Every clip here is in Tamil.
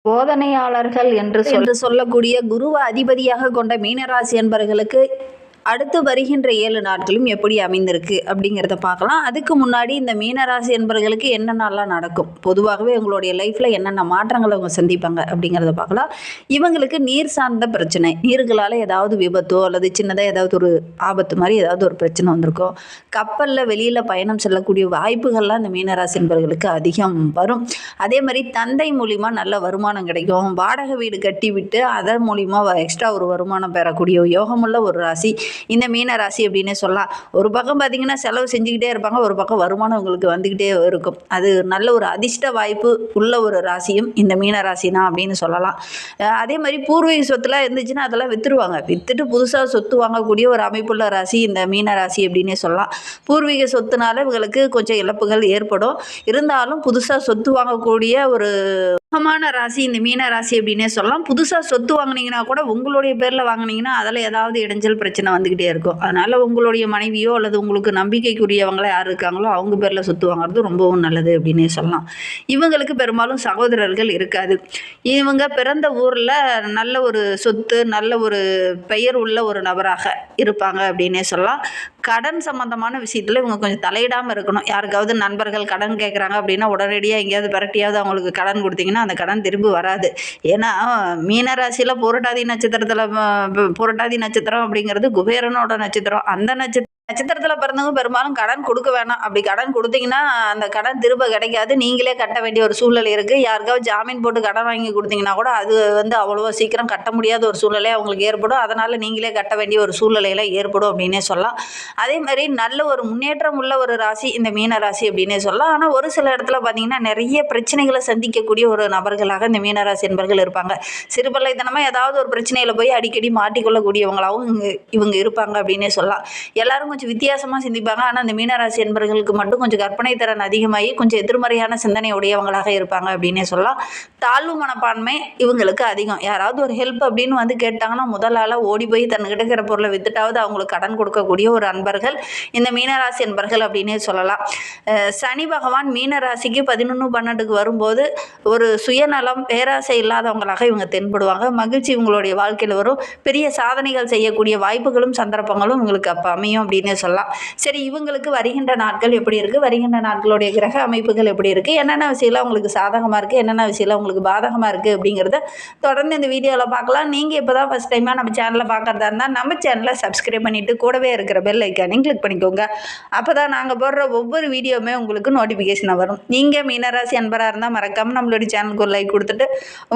போதனையாளர்கள் என்று சொல்லக்கூடிய குருவை அதிபதியாக கொண்ட மீனராசி என்பவர்களுக்கு அடுத்து வருகின்ற 7 நாட்களும் எப்படி அமைந்திருக்கு அப்படிங்கிறத பார்க்கலாம். அதுக்கு முன்னாடி இந்த மீனராசி என்பவர்களுக்கு என்னென்னலாம் நடக்கும், பொதுவாகவே உங்களுடைய லைஃப்பில் என்னென்ன மாற்றங்களை அவங்க சந்திப்பாங்க அப்படிங்கிறத பார்க்கலாம். இவங்களுக்கு நீர் சார்ந்த பிரச்சனை, நீர்களால் ஏதாவது விபத்தோ அல்லது சின்னதாக ஏதாவது ஒரு ஆபத்து மாதிரி ஏதாவது ஒரு பிரச்சனை வந்திருக்கும். கப்பலில் வெளியில் பயணம் செல்லக்கூடிய வாய்ப்புகள்லாம் இந்த மீனராசி என்பவர்களுக்கு அதிகம் வரும். அதே மாதிரி தந்தை மூலிமா நல்ல வருமானம் கிடைக்கும். வாடகை வீடு கட்டி விட்டு அதன் மூலிமா எக்ஸ்ட்ரா ஒரு வருமானம் பெறக்கூடிய யோகமுள்ள ஒரு ராசி இந்த மீன ராசி அப்படின்னே சொல்லலாம். ஒரு பக்கம் பார்த்தீங்கன்னா செலவு செஞ்சுக்கிட்டே இருப்பாங்க, ஒரு பக்கம் வருமானம் உங்களுக்கு வந்துக்கிட்டே இருக்கும். அது நல்ல ஒரு அதிர்ஷ்ட வாய்ப்பு உள்ள ஒரு ராசியும் இந்த மீன ராசி தான் அப்படின்னு சொல்லலாம். அதே மாதிரி பூர்வீக சொத்துலாம் இருந்துச்சுன்னா அதெல்லாம் விற்றுருவாங்க, விற்றுட்டு புதுசாக சொத்து வாங்கக்கூடிய ஒரு அமைப்புள்ள ராசி இந்த மீன ராசி அப்படின்னே சொல்லலாம். பூர்வீக சொத்துனால இவங்களுக்கு கொஞ்சம் இழப்புகள் ஏற்படும், இருந்தாலும் புதுசாக சொத்து வாங்கக்கூடிய ஒரு சுகமான ராசி இந்த மீன ராசி அப்படின்னே சொல்லலாம். புதுசாக சொத்து வாங்கினீங்கன்னா கூட உங்களுடைய பேரில் வாங்கினீங்கன்னா அதில் ஏதாவது இடைஞ்சல் பிரச்சனை வந்துக்கிட்டே இருக்கும். அதனால் உங்களுடைய மனைவியோ அல்லது உங்களுக்கு நம்பிக்கைக்குரியவங்களோ யார் இருக்காங்களோ அவங்க பேரில் சொத்து வாங்குறது ரொம்பவும் நல்லது அப்படின்னே சொல்லலாம். இவங்களுக்கு பெரும்பாலும் சகோதரர்கள் இருக்காது. இவங்க பிறந்த ஊரில் நல்ல ஒரு சொத்து நல்ல ஒரு பெயர் உள்ள ஒரு நபராக இருப்பாங்க அப்படின்னே சொல்லலாம். கடன் சம்மந்தமான விஷயத்தில் இவங்க கொஞ்சம் தலையிடாமல் இருக்கணும். யாருக்காவது நண்பர்கள் கடன் கேட்குறாங்க அப்படின்னா உடனடியாக எங்கேயாவது விரட்டியாவது அவங்களுக்கு கடன் கொடுத்தீங்கன்னா அந்த கடன் திரும்பி வராது. ஏன்னா மீனராசியில் புரட்டாதி நட்சத்திரம் அப்படிங்கிறது குபேரனோட நட்சத்திரம். அந்த நட்சத்திரத்தில் பிறந்தவங்க பெரும்பாலும் கடன் கொடுக்க வேணாம். அப்படி கடன் கொடுத்தீங்கன்னா அந்த கடன் திரும்ப கிடைக்காது, நீங்களே கட்ட வேண்டிய ஒரு சூழ்நிலை இருக்குது. யாருக்காவது ஜாமீன் போட்டு கடன் வாங்கி கொடுத்தீங்கன்னா கூட அது அவ்வளோவா சீக்கிரம் கட்ட முடியாத ஒரு சூழ்நிலை அவங்களுக்கு ஏற்படும். அதனால் நீங்களே கட்ட வேண்டிய ஒரு சூழ்நிலையில் ஏற்படும் அப்படின்னே சொல்லலாம். அதே மாதிரி நல்ல ஒரு முன்னேற்றம் உள்ள ஒரு ராசி இந்த மீன ராசி அப்படின்னே சொல்லலாம். ஆனால் ஒரு சில இடத்துல பார்த்தீங்கன்னா நிறைய பிரச்சனைகளை சந்திக்கக்கூடிய ஒரு நபர்களாக இந்த மீனராசி என்பவர்கள் இருப்பாங்க. சிறுபிள்ளைத்தனமாக ஏதாவது ஒரு பிரச்சனையில் போய் அடிக்கடி மாட்டிக்கொள்ளக்கூடியவங்களாகவும் இவங்க இருப்பாங்க அப்படின்னே சொல்லலாம். எல்லாரும் கொஞ்சம் வித்தியாசமாக சிந்திப்பாங்க. ஆனால் அந்த மீனராசி என்பவர்களுக்கு மட்டும் கொஞ்சம் கற்பனை திறன் அதிகமாகி கொஞ்சம் எதிர்மறையான சிந்தனை உடையவங்களாக இருப்பாங்க அப்படின்னே சொல்லலாம். தாழ்வு மனப்பான்மை இவங்களுக்கு அதிகம். யாராவது ஒரு ஹெல்ப் அப்படின்னு வந்து கேட்டாங்கன்னா முதலால் ஓடி போய் தன்கிட்ட இருக்கிற பொருளை வித்துட்டாவது அவங்களுக்கு கடன் கொடுக்கக்கூடிய ஒரு அன்பர்கள் இந்த மீனராசி என்பர்கள் அப்படின்னே சொல்லலாம். சனி பகவான் மீனராசிக்கு 11-12க்கு வரும்போது ஒரு சுயநலம் பேராசை இல்லாதவங்களாக இவங்க தென்படுவாங்க. மகிழ்ச்சி இவங்களுடைய வாழ்க்கையில் வரும். பெரிய சாதனைகள் செய்யக்கூடிய வாய்ப்புகளும் சந்தர்ப்பங்களும் இவங்களுக்கு அப்போ அமையும் அப்படின்னு சொல்லலாம். சரி, இவங்களுக்கு வருகின்ற நாட்கள் எப்படி இருக்குது, வருகின்ற நாட்களுடைய கிரக அமைப்புகள் எப்படி இருக்குது, என்னென்ன விஷயம்லாம் உங்களுக்கு சாதகமாக இருக்குது, என்னென்ன விஷயம்லாம் உங்களுக்கு பாதகமாக இருக்குது அப்படிங்கிறத தொடர்ந்து இந்த வீடியோவில் பார்க்கலாம். நீங்கள் இப்போ தான் ஃபஸ்ட் டைமாக நம்ம சேனலில் பார்க்குறதா இருந்தால் நம்ம சேனலை சப்ஸ்கிரைப் பண்ணிவிட்டு கூடவே இருக்கிற பெல் ஐக்கானையும் கிளிக் பண்ணிக்கோங்க. அப்போ தான் நாங்கள் போடுற ஒவ்வொரு வீடியோவுமே உங்களுக்கு நோட்டிஃபிகேஷனாக வரும். நீங்கள் மீனராசி அன்பராக இருந்தால் மறக்காமல் நம்மளுடைய சேனலுக்கு ஒரு லைக் கொடுத்துட்டு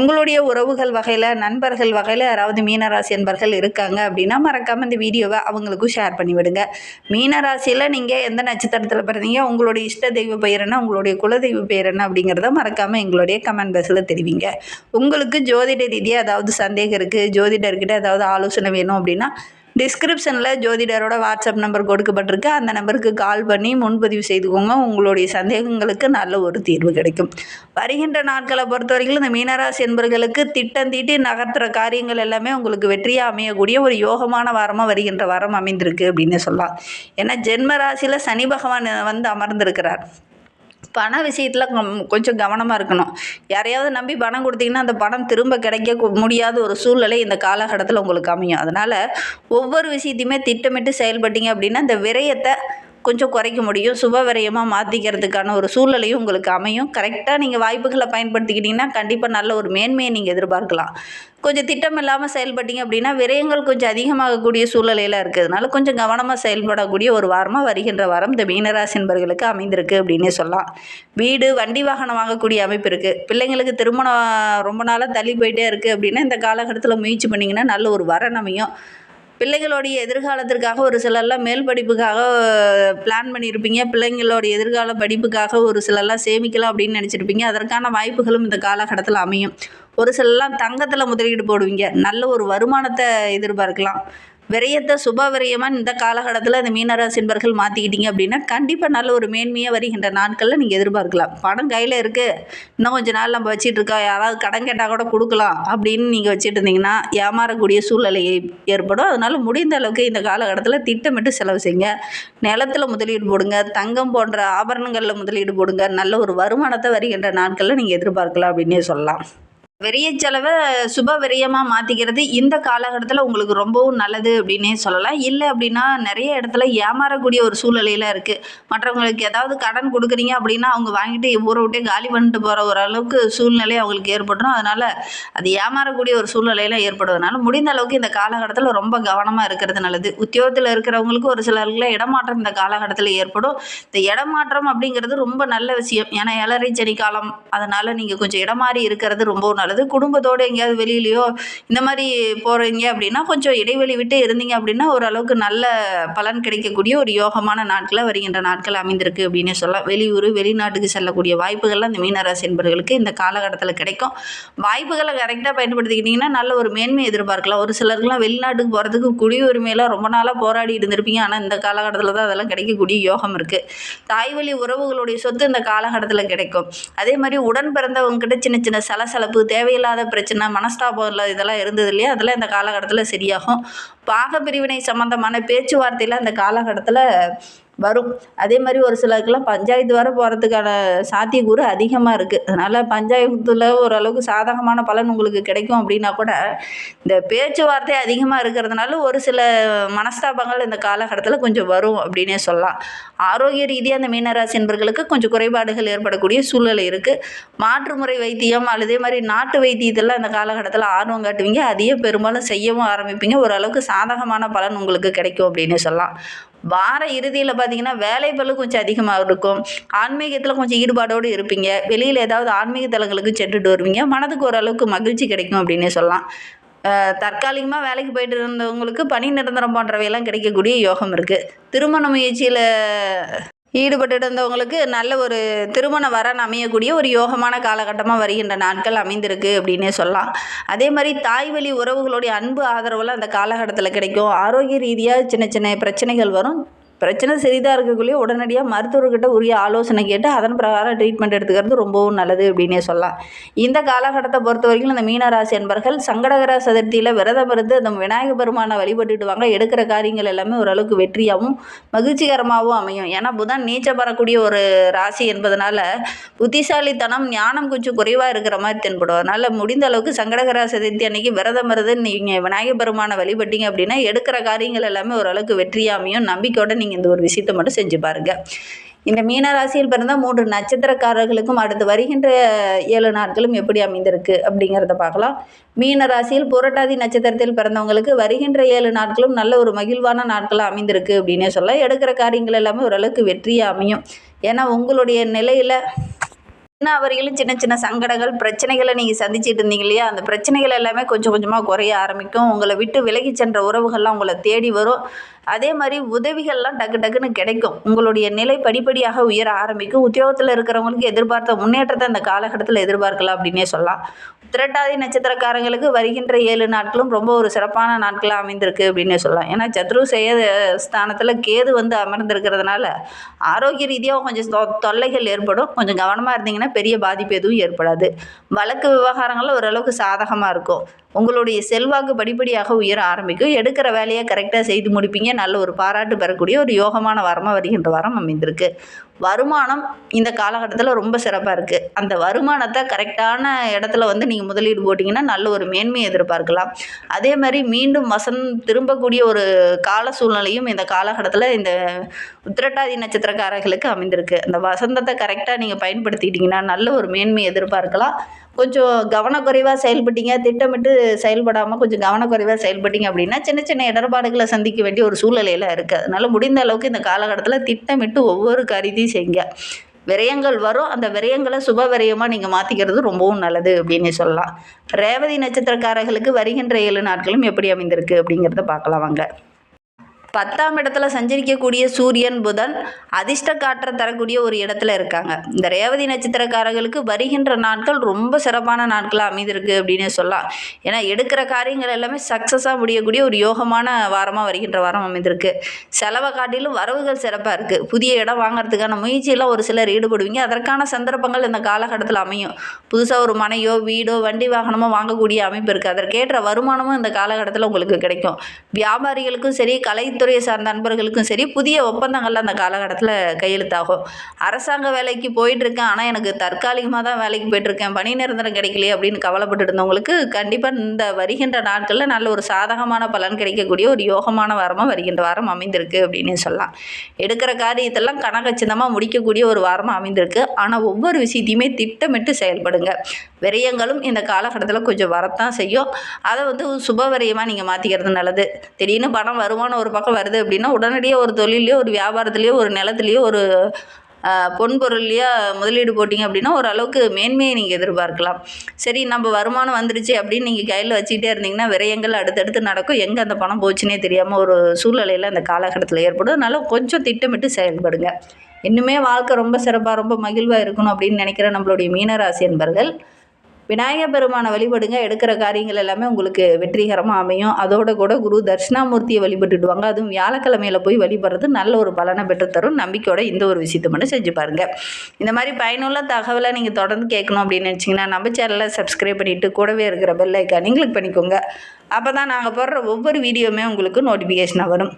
உங்களுடைய உறவுகள் வகையில் நண்பர்கள் வகையில் யாராவது மீனராசி அன்பர்கள் இருக்காங்க அப்படின்னா மறக்காமல் இந்த வீடியோவை அவங்களுக்கும் ஷேர் பண்ணிவிடுங்க. மீனராசியில் நீங்கள் எந்த நட்சத்திரத்தில் பிறந்தீங்க, உங்களுடைய இஷ்ட தெய்வ பெயர் என்ன, உங்களுடைய குலதெய்வ பெயர் என்ன அப்படிங்கிறத மறக்காமல் எங்களுடைய கமெண்ட் பாக்ஸில் தெரிவிங்க. உங்களுக்கு ஜோதிட ரீதியாக ஏதாவது சந்தேகம் இருக்குது, ஜோதிடர்கிட்ட ஏதாவது ஆலோசனை வேணும் அப்படின்னா டிஸ்கிரிப்ஷனில் ஜோதிடரோட வாட்ஸ்அப் நம்பர் கொடுக்கப்பட்டிருக்கு. அந்த நம்பருக்கு கால் பண்ணி முன்பதிவு செய்துக்கோங்க. உங்களுடைய சந்தேகங்களுக்கு நல்ல ஒரு தீர்வு கிடைக்கும். வருகின்ற நாட்களை பொறுத்த வரைக்கும் இந்த மீனராசி என்பவர்களுக்கு திட்டம் தீட்டி நகர்த்துகிற காரியங்கள் எல்லாமே உங்களுக்கு வெற்றியாக அமையக்கூடிய ஒரு யோகமான வாரமாக வருகின்ற வாரம் அமைந்திருக்கு அப்படின்னு சொல்லலாம். ஏன்னா ஜென்ம ராசியில் சனி பகவான் வந்து அமர்ந்திருக்கிறார். பண விஷயத்தில் கொஞ்சம் கவனமாக இருக்கணும். யாரையாவது நம்பி பணம் கொடுத்தீங்கன்னா அந்த பணம் திரும்ப கிடைக்க முடியாத ஒரு சூழ்நிலை இந்த காலகட்டத்தில் உங்களுக்கு அமையும். அதனால் ஒவ்வொரு விஷயத்தையுமே திட்டமிட்டு செயல்பட்டீங்க அப்படின்னா இந்த விரயத்தை கொஞ்சம் குறைக்க முடியும். சுப விரயமாக மாற்றிக்கிறதுக்கான ஒரு சூழ்நிலையும் உங்களுக்கு அமையும். கரெக்டாக நீங்கள் வாய்ப்புகளை பயன்படுத்திக்கிட்டிங்கன்னா கண்டிப்பாக நல்ல ஒரு மேன்மையை நீங்கள் எதிர்பார்க்கலாம். கொஞ்சம் திட்டம் இல்லாமல் செயல்பட்டீங்க அப்படின்னா விரயங்கள் கொஞ்சம் அதிகமாகக்கூடிய சூழ்நிலையில் இருக்கிறதுனால கொஞ்சம் கவனமாக செயல்படக்கூடிய ஒரு வாரமாக வருகின்ற வாரம் இந்த மீனராசி என்பவர்களுக்கு அமைந்திருக்கு அப்படின்னே சொல்லலாம். வீடு வண்டி வாகனம் வாங்கக்கூடிய அமைப்பு இருக்குது. பிள்ளைங்களுக்கு திருமணம் ரொம்ப நாளாக தள்ளி போயிட்டே இருக்குது அப்படின்னா இந்த காலகட்டத்தில் முயற்சி பண்ணிங்கன்னா நல்ல ஒரு வரன் அமையும். பிள்ளைகளுடைய எதிர்காலத்திற்காக ஒரு சிலர்லாம் மேல் படிப்புக்காக பிளான் பண்ணியிருப்பீங்க. பிள்ளைங்களோடைய எதிர்கால படிப்புக்காக ஒரு சிலர்லாம் சேமிக்கலாம் அப்படின்னு நினச்சிருப்பீங்க. அதற்கான வாய்ப்புகளும் இந்த காலகட்டத்தில் அமையும். ஒரு சிலர்லாம் தங்கத்தில் முதலீடு போடுவீங்க. நல்ல ஒரு வருமானத்தை எதிர்பார்க்கலாம். விரயத்தை சுப விரயமாக இந்த காலகட்டத்தில் இந்த மீனராசி என்பர்கள் மாற்றிக்கிட்டீங்க அப்படின்னா கண்டிப்பாக நல்ல ஒரு மேன்மையாக வருகின்ற நாட்களில் நீங்கள் எதிர்பார்க்கலாம். பணம் கையில் இருக்குது, இன்னும் கொஞ்சம் நாள் நம்ம வச்சுட்டு இருக்கோம், யாராவது கடன் கேட்டால் கூட கொடுக்கலாம் அப்படின்னு நீங்கள் வச்சுட்டு இருந்தீங்கன்னா ஏமாறக்கூடிய சூழ்நிலை ஏற்படும். அதனால் முடிந்த அளவுக்கு இந்த காலகட்டத்தில் திட்டமிட்டு செலவு செய்யுங்க. நிலத்தில் முதலீடு போடுங்க, தங்கம் போன்ற ஆபரணங்களில் முதலீடு போடுங்க. நல்ல ஒரு வருமானத்தை வருகின்ற நாட்களில் நீங்கள் எதிர்பார்க்கலாம் அப்படின்னே சொல்லலாம். விரைய செலவ சுப விரயமா மாத்திக்கிறது இந்த காலகட்டத்தில உங்களுக்கு ரொம்பவும் நல்லது அப்படின்னே சொல்லலாம். இல்ல அப்படின்னா நெறைய இடத்துல ஏமாறக்கூடிய ஒரு சூழ்நிலையில இருக்கு. மற்றவங்களுக்கு ஏதாவது கடன் குடுக்குறீங்க அப்படின்னா, அவங்க வாங்கிட்டு ஊர விட்டே காலி பண்ணிட்டு போற ஒரு அளவுக்கு சூழ்நிலை அவங்களுக்கு ஏற்பட்டுரும். அதனால அது ஏமாறக்கூடிய ஒரு சூழ்நிலையில ஏற்படுவதனால, முடிந்த அளவுக்கு இந்த காலகட்டத்தில ரொம்ப கவனமா இருக்கிறது நல்லது. உத்தியோகத்தில இருக்கிறவங்களுக்கு ஒரு சிலருக்குலாம் இடமாற்றம் இந்த காலகட்டத்தில ஏற்படும். இந்த இடமாற்றம் அப்படிங்கிறது ரொம்ப நல்ல விஷயம். ஏன்னா 7:30 சனி காலம். அதனால நீங்க கொஞ்சம் இடம் மாறி இருக்கிறது ரொம்பவும் நல்லது. குடும்பத்தோட எங்கேயாவது வெளியிலயோ இந்த மாரி போறீங்க அப்படின்னா, கொஞ்சம் இடைவெளி விட்டு இருந்தீங்க அப்படின்னா, ஓரளவுக்கு நல்ல பலன் கிடைக்கக்கூடிய ஒரு யோகமான நாட்களா வருகின்ற நாட்கள் அமைந்திருக்கு அப்படின்னே சொல்லலாம். வெளியூர், வெளிநாட்டுக்கு செல்லக்கூடிய வாய்ப்புகள்லாம் இந்த மீனராசி என்பவர்களுக்கு இந்த காலகட்டத்தில கிடைக்கும். வாய்ப்புகள கரெக்ட்டா பயன்படுத்திக்கிட்டீங்கன்னா, நல்ல ஒரு மேன்மை எதிர்பார்க்கலாம். ஒரு சிலருக்குலாம் வெளிநாட்டுக்கு போறதுக்கு குடியுரிமைலாம் ரொம்ப நாளா போராடி இருந்திருப்பீங்க. ஆனா, இந்த காலகட்டத்தில தான் அதெல்லாம் கிடைக்கக்கூடிய யோகம் இருக்கு. தாய் வழி உறவுகளுடைய சொத்து இந்த காலகட்டத்தில கிடைக்கும். அதே மாரி உடன் பிறந்தவங்க கிட்ட சின்ன சின்ன சலசலப்பு, தேவையில்லாத பிரச்சனை, மனஸ்தாபம் இதெல்லாம் இருந்தது இல்லையா? அதெல்லாம் இந்த காலகட்டத்தில சரியாகும். பாக பிரிவினை சம்மந்தமான பேச்சுவார்த்தைலாம் இந்த காலகட்டத்தில வரும். அதே மாரி ஒரு சிலருக்குலாம் பஞ்சாயத்து வர போறதுக்கான சாத்தியக்கூறு அதிகமா இருக்கு. அதனால பஞ்சாயத்துல ஓரளவுக்கு சாதகமான பலன் உங்களுக்கு கிடைக்கும் அப்படின்னா கூட, இந்த பேச்சுவார்த்தை அதிகமா இருக்கிறதுனால ஒரு சில மனஸ்தாபங்கள் இந்த காலகட்டத்தில கொஞ்சம் வரும் அப்படின்னே சொல்லலாம். ஆரோக்கிய ரீதியா அந்த மீனராசி என்பர்களுக்கு கொஞ்சம் குறைபாடுகள் ஏற்படக்கூடிய சூழ்நிலை இருக்கு. மாற்று முறை வைத்தியம் அதே மாரி நாட்டு வைத்தியத்தில இந்த காலகட்டத்தில ஆர்வம் காட்டுவீங்க. அதையே பெரும்பாலும் செய்யவும் ஆரம்பிப்பீங்க. ஓரளவுக்கு சாதகமான பலன் உங்களுக்கு கிடைக்கும் அப்படின்னே சொல்லலாம். வார இறுதியில பார்த்தீங்கன்னா, வேலைப்பளு கொஞ்சம் அதிகமா இருக்கும். ஆன்மீகத்தில கொஞ்சம் ஈடுபாடோடு இருப்பீங்க. வெளியில ஏதாவது ஆன்மீக தலங்களுக்கு சென்றுட்டு வருவீங்க. மனதுக்கு ஓரளவுக்கு மகிழ்ச்சி கிடைக்கும் அப்படின்னே சொல்லலாம். தற்காலிகமா வேலைக்கு போயிட்டு இருந்தவங்களுக்கு பணி நிரந்தரம் போன்றவையெல்லாம் கிடைக்கக்கூடிய யோகம் இருக்கு. திருமண முயற்சியில ஈடுபட்டுட்டு இருந்தவங்களுக்கு நல்ல ஒரு திருமண வரன் அமையக்கூடிய ஒரு யோகமான காலகட்டமா வருகின்ற நாட்கள் அமைந்திருக்கு அப்படின்னே சொல்லலாம். அதே மாரி தாய் வழி உறவுகளுடைய அன்பு ஆதரவெல்லாம் அந்த காலகட்டத்தில கிடைக்கும். ஆரோக்கிய ரீதியா சின்ன சின்ன பிரச்சனைகள் வரும். பிரச்சனை சிறிதா இருக்கக்குள்ளயே உடனடியா மருத்துவர்கிட்ட உரிய ஆலோசனை கேட்டு அதன் பிரகாரம் ட்ரீட்மெண்ட் எடுத்துக்கிறது ரொம்பவும் நல்லது அப்படின்னே சொல்லலாம். இந்த காலகட்டத்தை பொறுத்தவரைக்கும் இந்த மீனராசி என்பர்கள் சங்கடகர சதுர்த்தியில விரதம் இருந்து அந்த விநாயக பெருமானை வழிபட்டுட்டு வாங்க. எடுக்கிற காரியங்கள் எல்லாமே ஓரளவுக்கு வெற்றியாவும், மகிழ்ச்சிகரமாகவும் அமையும். ஏன்னா புதன் நீச்சம் பெறக்கூடிய ஒரு ராசி என்பதனால புத்திசாலித்தனம், ஞானம் கொஞ்சம் குறைவா இருக்கிற மாரி தென்படும். அதனால முடிந்த அளவுக்கு சங்கடகர சதுர்த்தி அன்னைக்கு விரதம் இருந்து நீங்க விநாயக பெருமானை வழிபட்டீங்க அப்படின்னா, எடுக்கிற காரியங்கள் எல்லாமே ஓரளவுக்கு வெற்றியா அமையும். நம்பிக்கையோட நீங்க இந்த ஒரு விஷயத்தை மட்டும் செஞ்சு பாருங்க. இந்த மீன ராசியில் பிறந்த 3 நட்சத்திரக்காரர்களுக்கும் அடுத்து வருகின்ற 7 நாட்களும் எப்படி அமைந்திருக்கு அப்படிங்கிறத பார்க்கலாம். மீன ராசியில் புரட்டாதி நட்சத்திரத்தில் பிறந்தவங்களுக்கு வருகின்ற 7 நாட்களும் நல்ல ஒரு மகிழ்வான நாட்களாக அமைந்திருக்கு அப்படின்னே சொல்லலாம். எடுக்கிற காரியங்கள் எல்லாமே ஓரளவுக்கு வெற்றியாக அமையும். ஏன்னா உங்களுடைய நிலையில் வரையிலும் சின்ன சின்ன சங்கடங்கள், பிரச்சனைகளை நீங்கள் சந்திச்சிட்டு இருந்தீங்க இல்லையா? அந்த பிரச்சனைகள் எல்லாமே கொஞ்சம் கொஞ்சமாக குறைய ஆரம்பிக்கும். உங்களை விட்டு விலகி சென்ற உறவுகள்லாம் உங்களை தேடி வரும். அதே மாதிரி உதவிகள்லாம் டக்கு டக்குன்னு கிடைக்கும். உங்களுடைய நிலை படிப்படியாக உயர ஆரம்பிக்கும். உத்தியோகத்தில் இருக்கிறவங்களுக்கு எதிர்பார்த்த முன்னேற்றத்தை அந்த காலகட்டத்தில் எதிர்பார்க்கலாம் அப்படின்னே சொல்லலாம். உத்திரட்டாதி நட்சத்திரக்காரங்களுக்கு வருகின்ற 7 நாட்களும் ரொம்ப ஒரு சிறப்பான நாட்களாக அமைந்திருக்கு அப்படின்னே சொல்லலாம். ஏன்னா சத்ரு செய்ய ஸ்தானத்தில் கேது வந்து அமர்ந்திருக்கிறதுனால ஆரோக்கிய ரீதியாக கொஞ்சம் தொல்லைகள் ஏற்படும். கொஞ்சம் கவனமாக இருந்தீங்கன்னா பெரிய பாதிப்பு எதுவும் ஏற்படாது. வழக்கு விவகாரங்கள் ஓரளவுக்கு சாதகமாக இருக்கும். உங்களுடைய செல்வாக்கு படிப்படியாக உயர ஆரம்பிக்கும். எடுக்கிற வேலையை கரெக்டாக செய்து முடிப்பீங்க. நல்ல ஒரு பாராட்டு பெறக்கூடிய ஒரு யோகமான வாரமாக வருகின்ற வாரம் அமைந்திருக்கு. வருமானம் இந்த காலகட்டத்தில் ரொம்ப சிறப்பாக இருக்குது. அந்த வருமானத்தை கரெக்டான இடத்துல வந்து நீங்கள் முதலீடு போட்டிங்கன்னா நல்ல ஒரு மேன்மையை எதிர்பார்க்கலாம். அதே மாதிரி மீண்டும் திரும்பக்கூடிய ஒரு கால சூழ்நிலையும் இந்த காலகட்டத்தில் இந்த உத்திரட்டாதி நட்சத்திரக்காரர்களுக்கு அமைந்திருக்கு. அந்த வசந்தத்தை கரெக்டாக நீங்கள் பயன்படுத்திக்கிட்டிங்கன்னா நல்ல ஒரு மேன்மையை எதிர்பார்க்கலாம். கொஞ்சம் கவனக்குறைவாக செயல்பட்டீங்க, திட்டமிட்டு செயல்படாமல் கொஞ்சம் கவனக்குறைவாக செயல்பட்டீங்க அப்படின்னா சின்ன சின்ன இடர்பாடுகளை சந்திக்க வேண்டிய ஒரு சூழ்நிலையில் இருக்குது. அதனால் முடிந்த அளவுக்கு இந்த காலகட்டத்தில் திட்டமிட்டு ஒவ்வொரு காரியத்தையும் செய்யுங்க. விரயங்கள் வரும். அந்த விரயங்களை சுப விரயமாக நீங்கள் மாற்றிக்கிறது ரொம்பவும் நல்லது அப்படின்னு சொல்லலாம். ரேவதி நட்சத்திரக்காரர்களுக்கு வருகின்ற 7 நாட்களும் எப்படி அமைந்திருக்கு அப்படிங்கிறத பார்க்கலாம் வாங்க. 10ஆம் இடத்துல சஞ்சரிக்கக்கூடிய சூரியன், புதன் அதிர்ஷ்ட காற்றை தரக்கூடிய ஒரு இடத்துல இருக்காங்க. இந்த ரேவதி நட்சத்திரக்காரர்களுக்கு வருகின்ற நாட்கள் ரொம்ப சிறப்பான நாட்களாக அமைந்திருக்கு அப்படின்னு சொல்லலாம். ஏன்னா எடுக்கிற காரியங்கள் எல்லாமே சக்ஸஸாக முடியக்கூடிய ஒரு யோகமான வாரமாக வருகின்ற வாரம் அமைந்திருக்கு. செலவை காட்டிலும் வரவுகள் சிறப்பாக இருக்குது. புதிய இடம் வாங்குறதுக்கான முயற்சியெல்லாம் ஒரு சிலர் ஈடுபடுவீங்க. அதற்கான சந்தர்ப்பங்கள் இந்த காலகட்டத்தில் அமையும். புதுசாக ஒரு மனையோ வீடோ வண்டி வாகனமோ வாங்கக்கூடிய அமைப்பு இருக்குது. அதற்கேற்ற வருமானமும் இந்த காலகட்டத்தில் உங்களுக்கு கிடைக்கும். வியாபாரிகளுக்கும் சரி, கலை துறையை சார்ந்த நண்பர்களுக்கும் சரி, புதிய ஒப்பந்தங்கள் அந்த காலகட்டத்தில் கையெழுத்தாகும். அரசாங்க வேலைக்கு போயிட்டுருக்கேன், ஆனால் எனக்கு தற்காலிகமாக தான் வேலைக்கு போயிட்டுருக்கேன், பணி நிரந்தரம் கிடைக்கலையே அப்படின்னு கவலைப்பட்டு இருந்தவங்களுக்கு கண்டிப்பாக இந்த வருகின்ற நாட்களில் நல்ல ஒரு சாதகமான பலன் கிடைக்கக்கூடிய ஒரு யோகமான வாரமாக வருகின்ற வாரம் அமைந்திருக்கு அப்படின்னு சொல்லலாம். எடுக்கிற காரியத்தெல்லாம் கனகச்சிதமாக முடிக்கக்கூடிய ஒரு வாரமாக அமைந்திருக்கு. ஆனால் ஒவ்வொரு விஷயத்தையுமே திட்டமிட்டு செயல்படுங்க. விரயங்களும் இந்த காலகட்டத்தில் கொஞ்சம் வரத்தான் செய்யும். அதை சுப விரயமாக நீங்கள் மாற்றிக்கிறது நல்லது. திடீர்னு பணம் வருமானம் ஒரு பக்கம் வருது அப்படின்னா உடனடியாக ஒரு தொழிலையோ ஒரு வியாபாரத்துலேயோ ஒரு நிலத்துலேயோ ஒரு பொன்பொருள்லையோ முதலீடு போட்டிங்க அப்படின்னா ஓரளவுக்கு மேன்மையை நீங்கள் எதிர்பார்க்கலாம். சரி, நம்ம வருமானம் வந்துருச்சு அப்படின்னு நீங்கள் கையில் வச்சுக்கிட்டே இருந்தீங்கன்னா விரயங்கள் அடுத்தடுத்து நடக்கும். எங்கே அந்த பணம் போச்சுன்னே தெரியாமல் ஒரு சூழ்நிலையில் அந்த காலகட்டத்தில் ஏற்படும். அதனால் கொஞ்சம் திட்டமிட்டு செயல்படுங்க. இன்னுமே வாழ்க்கை ரொம்ப சிறப்பாக ரொம்ப மகிழ்வாக இருக்கணும் அப்படின்னு நினைக்கிற நம்மளுடைய மீனராசி என்பர்கள் விநாயகர் பெருமானை வழிபடுங்க. எடுக்கிற காரியங்கள் எல்லாமே உங்களுக்கு வெற்றிகரமாக அமையும். அதோட கூட குரு தட்சிணாமூர்த்தியை வழிபட்டுடுவாங்க. அதுவும் வியாழக்கிழமையில் போய் வழிபடுறது நல்ல ஒரு பலனை பெற்றுத்தரும். நம்பிக்கையோட இந்த ஒரு விஷயத்தை மட்டும் செஞ்சு பாருங்கள். இந்த மாதிரி பயனுள்ள தகவலை நீங்கள் தொடர்ந்து கேட்கணும் அப்படின்னு நினச்சிங்கன்னா நம்ம சேனலை சப்ஸ்கிரைப் பண்ணிவிட்டு கூடவே இருக்கிற பெல் ஐக்கானையும் கிளிக் பண்ணிக்கோங்க. அப்போ தான் நாங்கள் போடுற ஒவ்வொரு வீடியோவுமே உங்களுக்கு நோட்டிஃபிகேஷனாக வரும்.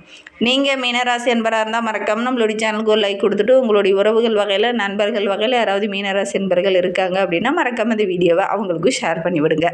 நீங்கள் மீனராசி என்பராக இருந்தால் மறக்காமல் நம்மளுடைய சேனலுக்கு ஒரு லைக் கொடுத்துட்டு உங்களுடைய உறவுகள் வகையில் நண்பர்கள் வகையில் யாராவது மீனராசி என்பர்கள் இருக்காங்க அப்படின்னா மறக்காமல் இந்த வீடியோவை அவங்களுக்கும் ஷேர் பண்ணிவிடுங்க.